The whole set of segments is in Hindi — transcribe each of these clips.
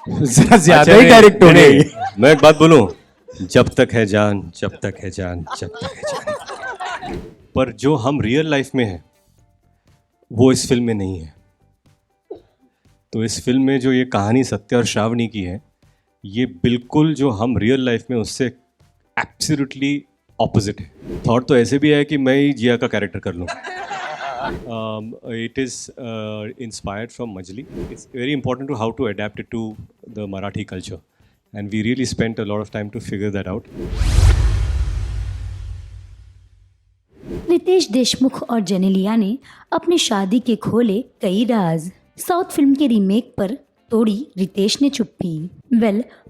जरा ज्यादा अच्छा, ही नहीं, डायरेक्ट हो नहीं, गई। मैं एक बात बोलूं, जब तक है जान, जब तक है जान, जब तक है जान, पर जो हम रियल लाइफ में है वो इस फिल्म में नहीं है। तो इस फिल्म में जो ये कहानी सत्य और श्रावणी की है, ये बिल्कुल जो हम रियल लाइफ में उससे एब्सोल्युटली ऑपोजिट है। थॉट तो ऐसे भी है कि मैं ही जिया का कैरेक्टर कर लूँ। It is inspired from Majli. It's very important to how to adapt it to the Marathi culture, and we really spent a lot of time to figure that out. Ritesh Deshmukh और जेनेलिया ने अपनी शादी के खोले कई राज। साउथ फिल्म के रीमेक पर तोड़ी रितेश ने चुप्पी।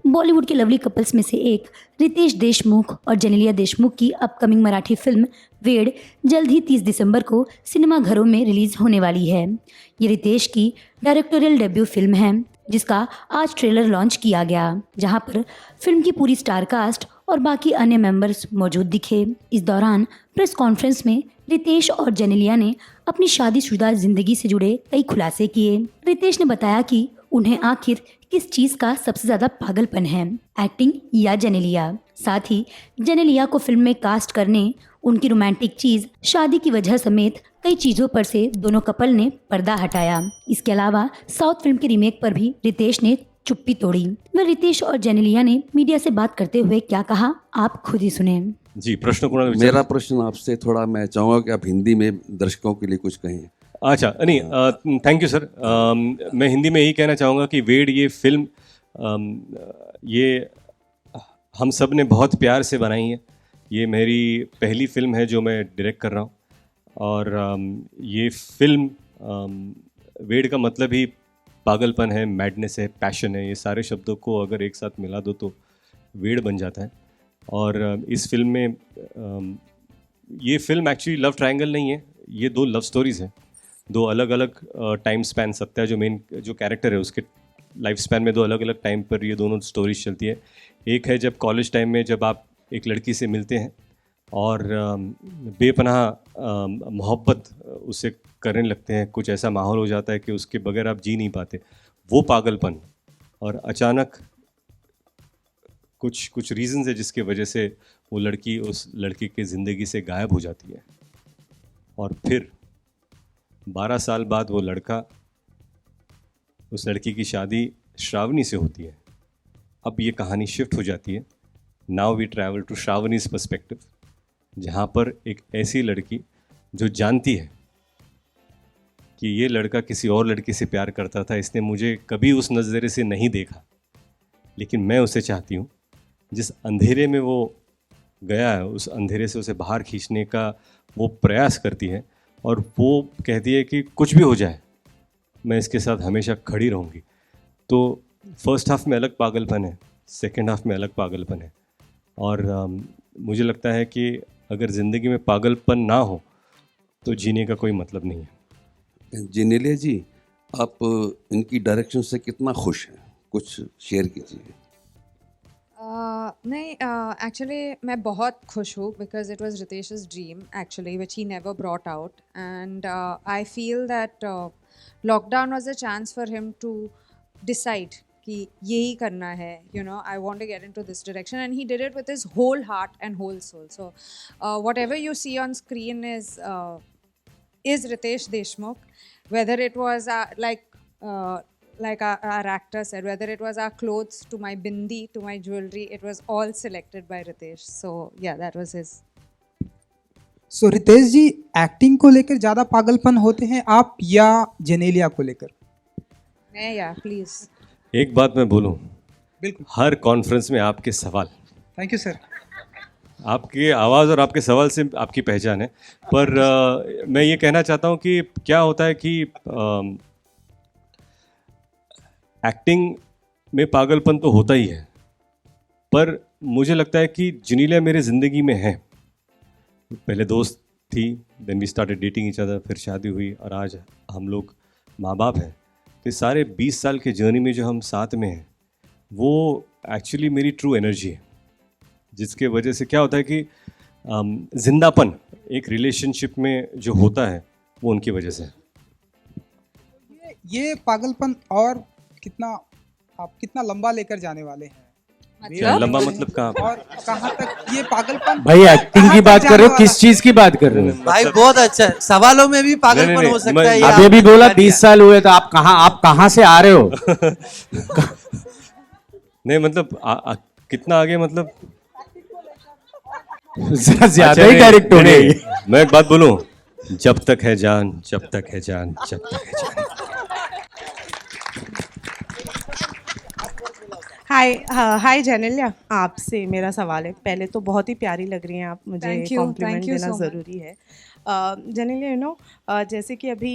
बॉलीवुड के लवली कपल्स में से एक रितेश देशमुख और जेनेलिया देशमुख की अपकमिंग मराठी फिल्म वेड जल्द ही 30 दिसंबर को सिनेमाघरों में रिलीज होने वाली है। ये रितेश की डायरेक्टोरियल डेब्यू फिल्म है, जिसका आज ट्रेलर लॉन्च किया गया, जहां पर फिल्म की पूरी स्टार कास्ट और बाकी अन्य मेंबर्स मौजूद दिखे। इस दौरान प्रेस कॉन्फ्रेंस में रितेश और जेनेलिया ने अपनी शादीशुदा जिंदगी से जुड़े कई खुलासे किए। रितेश ने बताया कि उन्हें आखिर किस चीज का सबसे ज्यादा पागलपन है, एक्टिंग या जेनेलिया। साथ ही जेनेलिया को फिल्म में कास्ट करने, उनकी रोमांटिक चीज, शादी की वजह समेत कई चीजों पर से दोनों कपल ने पर्दा हटाया। इसके अलावा साउथ फिल्म के रीमेक पर भी रितेश ने चुप्पी तोड़ी। रितेश और जेनेलिया ने मीडिया से बात करते हुए क्या कहा, आप खुद ही सुने। जी, प्रश्न कुणाल विचार। मेरा प्रश्न आपसे थोड़ा, मैं चाहूँगा कि आप हिंदी में दर्शकों के लिए कुछ कहें। अच्छा, नहीं, थैंक यू सर। मैं हिंदी में यही कहना चाहूँगा कि वेड ये फिल्म ये हम सब ने बहुत प्यार से बनाई है। ये मेरी पहली फिल्म है जो मैं डायरेक्ट कर रहा हूँ, और ये फिल्म वेड का मतलब ही पागलपन है, मैडनेस है, पैशन है। ये सारे शब्दों को अगर एक साथ मिला दो तो वेड बन जाता है। और इस फिल्म में ये फिल्म एक्चुअली लव ट्रायंगल नहीं है, ये दो लव स्टोरीज़ हैं, दो अलग अलग टाइम स्पैन। सत्या जो मेन जो कैरेक्टर है उसके लाइफ स्पैन में दो अलग अलग टाइम पर ये दोनों स्टोरीज चलती है। एक है जब कॉलेज टाइम में जब आप एक लड़की से मिलते हैं और बेपनाह मोहब्बत उससे करने लगते हैं, कुछ ऐसा माहौल हो जाता है कि उसके बगैर आप जी नहीं पाते, वो पागलपन। और अचानक कुछ रीज़न्स है जिसके वजह से वो लड़की उस लड़की की ज़िंदगी से गायब हो जाती है, और फिर 12 साल बाद वो लड़का, उस लड़की की शादी श्रावणी से होती है। अब ये कहानी शिफ्ट हो जाती है। Now we travel to Shravani's perspective, जहाँ पर एक ऐसी लड़की जो जानती है कि ये लड़का किसी और लड़की से प्यार करता था, इसने मुझे कभी उस नज़रे से नहीं देखा, लेकिन मैं उसे चाहती हूँ। जिस अंधेरे में वो गया है, उस अंधेरे से उसे बाहर खींचने का वो प्रयास करती है, और वो कहती है कि कुछ भी हो जाए मैं इसके साथ हमेशा खड़ी रहूँगी। तो फर्स्ट हाफ में अलग पागलपन है, सेकंड हाफ में अलग पागलपन है, और मुझे लगता है कि अगर ज़िंदगी में पागलपन ना हो तो जीने का कोई मतलब नहीं है। जेनेलिया जी, आप इनकी डायरेक्शन से कितना खुश हैं, कुछ शेयर कीजिए। नहीं, एक्चुअली मैं बहुत खुश हूँ because it was Ritesh's dream actually which he never brought out, and I feel that lockdown was a chance for him to decide कि यही करना है, you know, I want to get in to this direction, and he did it with his whole heart and whole soul. So whatever you see on screen is Ritesh Deshmukh, whether it was like our actor said, whether it was our clothes to my bindi to my jewelry, it was all selected by Ritesh. So yeah, that was his. So Ritesh ji, acting को लेकर ज्यादा पागलपन होते हैं आप या जेनेलिया को लेकर? Yeah, please. एक बात मैं बोलूं, बिल्कुल, हर कॉन्फ्रेंस में आपके सवाल, थैंक यू सर। आपकी आवाज़ और आपके सवाल से आपकी पहचान है। पर मैं ये कहना चाहता हूँ कि क्या होता है कि एक्टिंग में पागलपन तो होता ही है, पर मुझे लगता है कि जेनेलिया मेरे ज़िंदगी में है। पहले दोस्त थी, then we started dating each other, फिर शादी हुई, और आज हम लोग माँ बाप हैं। तो सारे 20 साल के जर्नी में जो हम साथ में हैं, वो एक्चुअली मेरी ट्रू एनर्जी है, जिसके वजह से क्या होता है कि जिंदापन एक रिलेशनशिप में जो होता है वो उनकी वजह से है। ये पागलपन और कितना आप कितना लंबा लेकर जाने वाले हैं क्या लंबा मतलब कहाँ पे? और कहाँ तक ये पागलपन भाई एक्टिंग कहाँ की तक बात कर रहे हो, जाने किस चीज की बात कर रहे हो? भाई बहुत अच्छा है, सवालों में भी पागलपन नहीं, हो सकता मैं- है ये अभी आपने अभी बोला बता दिया। 20 साल हुए, तो आप कहाँ से आ रहे हो? नहीं मतलब कितना आगे मतलब जरा ज्यादा अच्छा, ही नहीं, डायरेक्ट हो नहीं, गई। नहीं, मैं एक बात बोलूं, जब तक है जान, जब तक है जान, जब तक है जान। हाय जेनेलिया, आपसे मेरा सवाल है। पहले तो बहुत ही प्यारी लग रही हैं आप, मुझे Thank you कॉम्प्लीमेंट देना so much. ज़रूरी है। जेनेलिया, जैसे कि अभी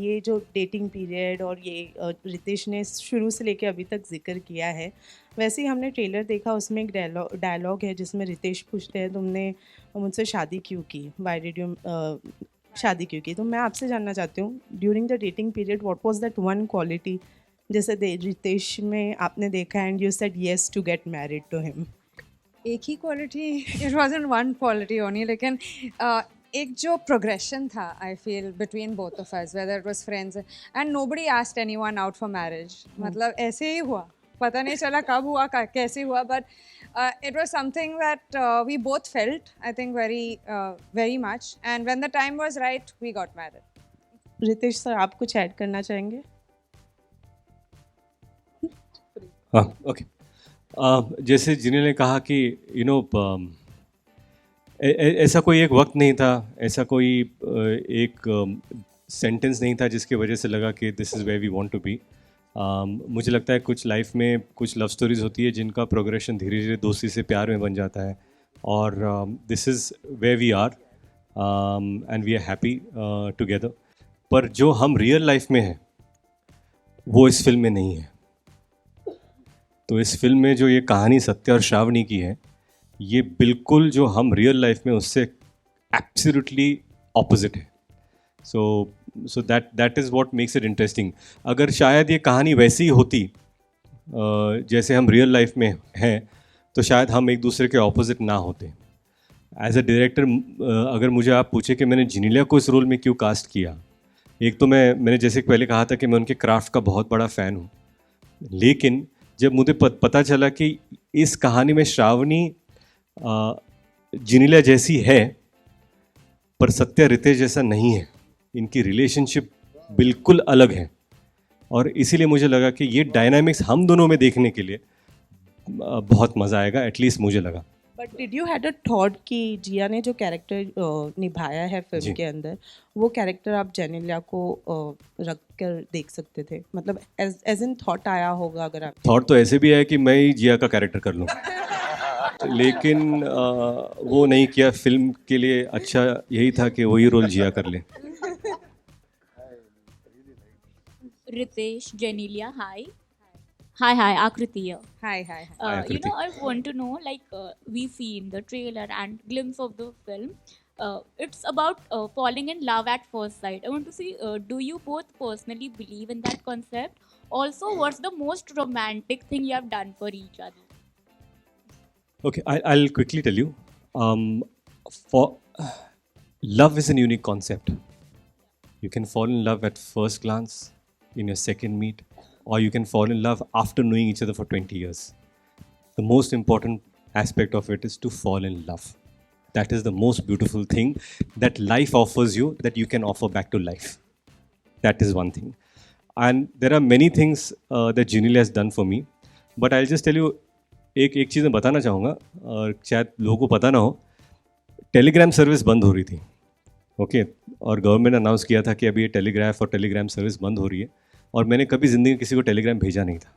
ये जो डेटिंग पीरियड और ये रितेश ने शुरू से लेके अभी तक जिक्र किया है, वैसे ही हमने ट्रेलर देखा, उसमें एक डायलॉग है जिसमें रितेश पूछते हैं तुमने मुझसे शादी क्यों की, वाई डिड यू शादी क्यों की। तो मैं आपसे जानना चाहती हूँ, during the dating period what was that one quality जैसे रितेश में आपने देखा and you said yes to get married to him. एक ही quality, it wasn't one quality only, लेकिन एक जो प्रोग्रेशन था I feel between both of us, whether it was friends and nobody asked anyone out for marriage. मतलब ऐसे ही हुआ, पता नहीं चला कब हुआ कैसे हुआ, but it was something that we both felt, I think, very much, and when the time was right we got married. Ritesh sir, आप कुछ ऐड करना चाहेंगे? हाँ ओके। जैसे जिन्हें ने कहा कि यू नो ऐसा कोई एक वक्त नहीं था, ऐसा कोई एक सेंटेंस नहीं था जिसकी वजह से लगा कि this is where we want to be. मुझे लगता है कुछ लाइफ में कुछ लव स्टोरीज होती है जिनका प्रोग्रेशन धीरे धीरे दोस्ती से प्यार में बन जाता है, और this is where we are and we are happy together. पर जो हम रियल लाइफ में हैं वो इस फिल्म में नहीं है। तो इस फिल्म में जो ये कहानी सत्य और श्रावणी की है, ये बिल्कुल जो हम रियल लाइफ में उससे एब्सोल्युटली ऑपोजिट है। So that is what makes it interesting. अगर शायद ये कहानी वैसी ही होती जैसे हम रियल लाइफ में हैं, तो शायद हम एक दूसरे के ऑपोजिट ना होते। एज अ डायरेक्टर अगर मुझे आप पूछे कि मैंने जिनेलिया को इस रोल में क्यों कास्ट किया, एक तो मैंने जैसे पहले कहा था कि मैं उनके क्राफ्ट का बहुत बड़ा फ़ैन हूँ, लेकिन जब मुझे पता चला कि इस कहानी में श्रावणी जिनेलिया जैसी है पर सत्य रितेश जैसा नहीं है, इनकी रिलेशनशिप बिल्कुल अलग है, और इसीलिए मुझे लगा कि ये डायनामिक्स हम दोनों में देखने के लिए बहुत मज़ा आएगा, एटलीस्ट मुझे लगा। But did you had a thought कि जिया ने जो कैरेक्टर निभाया है फिल्म जी। के अंदर, वो कैरेक्टर आप जेनेलिया को रख कर देख सकते थे? मतलब एज इन थॉट आया होगा अगर आप? थॉट तो ऐसे भी है कि मैं ही जिया का कैरेक्टर कर लूँ, लेकिन वो नहीं किया। फिल्म के लिए अच्छा यही था कि वही रोल जिया कर ले। Ritesh, Genelia, hi. Hi, Akriti here. Hi. Akriti. I want to know, we see in the trailer and glimpse of the film, it's about falling in love at first sight. I want to see, do you both personally believe in that concept? Also, what's the most romantic thing you have done for each other? Okay, I'll quickly tell you. For love is a unique concept. You can fall in love at first glance, in your second meet, or you can fall in love after knowing each other for 20 years. The most important aspect of it is to fall in love. That is the most beautiful thing that life offers you, that you can offer back to life. That is one thing. And there are many things that Genelia has done for me. But I'll just tell you, एक चीज़ मैं बताना चाहूँगा, और शायद लोगों को पता ना हो, टेलीग्राम सर्विस बंद हो रही थी, ओके, और गवर्नमेंट ने अनाउंस किया था कि अभी ये टेलीग्राफ और टेलीग्राम सर्विस बंद हो रही है, और मैंने कभी ज़िंदगी में किसी को टेलीग्राम भेजा नहीं था।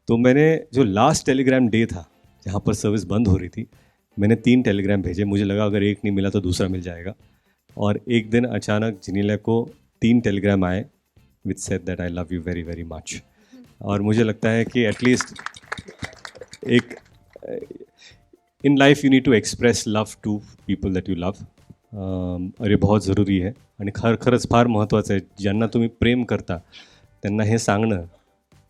तो मैंने जो लास्ट टेलीग्राम डे था जहाँ पर सर्विस बंद हो रही थी, मैंने 3 टेलीग्राम भेजे। मुझे लगा अगर एक नहीं मिला तो दूसरा मिल जाएगा, और एक दिन अचानक जिनेलिया को 3 टेलीग्राम आए which said that I love you very very much. और मुझे लगता है कि एटलीस्ट एक in life you need to express love to people that you love, और हे बहुत ज़रूरी आहे आणि खरंच फार महत्त्वाचं आहे. ज्यांना तुम्ही प्रेम करता त्यांना हे सांगणं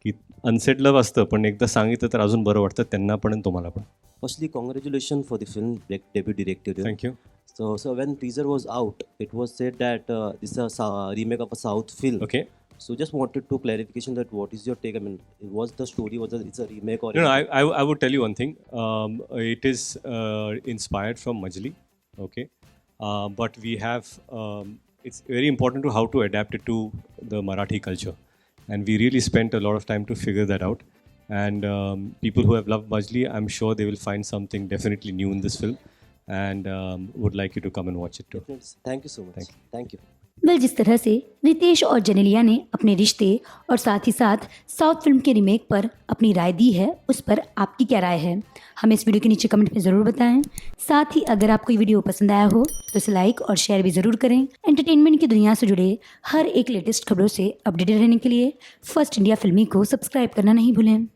की अनसेट लव असतं, पण एकदा सांगितलं तर अजून बरं वाटतं त्यांना पण आणि तुम्हाला पण. Firstly, congratulations for the film debut director. Thank you. So when teaser was out, it was said that this is a remake of a South film. Okay. So just wanted to clarification that what is your take? I mean, was the story it's a remake or? No, I would tell you one thing. It is inspired from Majli, okay, but we have. It's very important to how to adapt it to the Marathi culture, and we really spent a lot of time to figure that out. And people who have loved Majli, I'm sure they will find something definitely new in this film, and would like you to come and watch it too. Thank you so much. Thank you. Well, जिस तरह से रितेश और जेनेलिया ने अपने रिश्ते और साथ ही साथ साउथ फिल्म के रीमेक पर अपनी राय दी है, उस पर आपकी क्या राय है, हमें इस वीडियो के नीचे कमेंट में ज़रूर बताएं। साथ ही अगर आपको ये वीडियो पसंद आया हो तो इसे लाइक और शेयर भी ज़रूर करें। एंटरटेनमेंट की दुनिया से जुड़े हर एक लेटेस्ट खबरों से अपडेटेड रहने के लिए फर्स्ट इंडिया फिल्मी को सब्सक्राइब करना नहीं भूलें।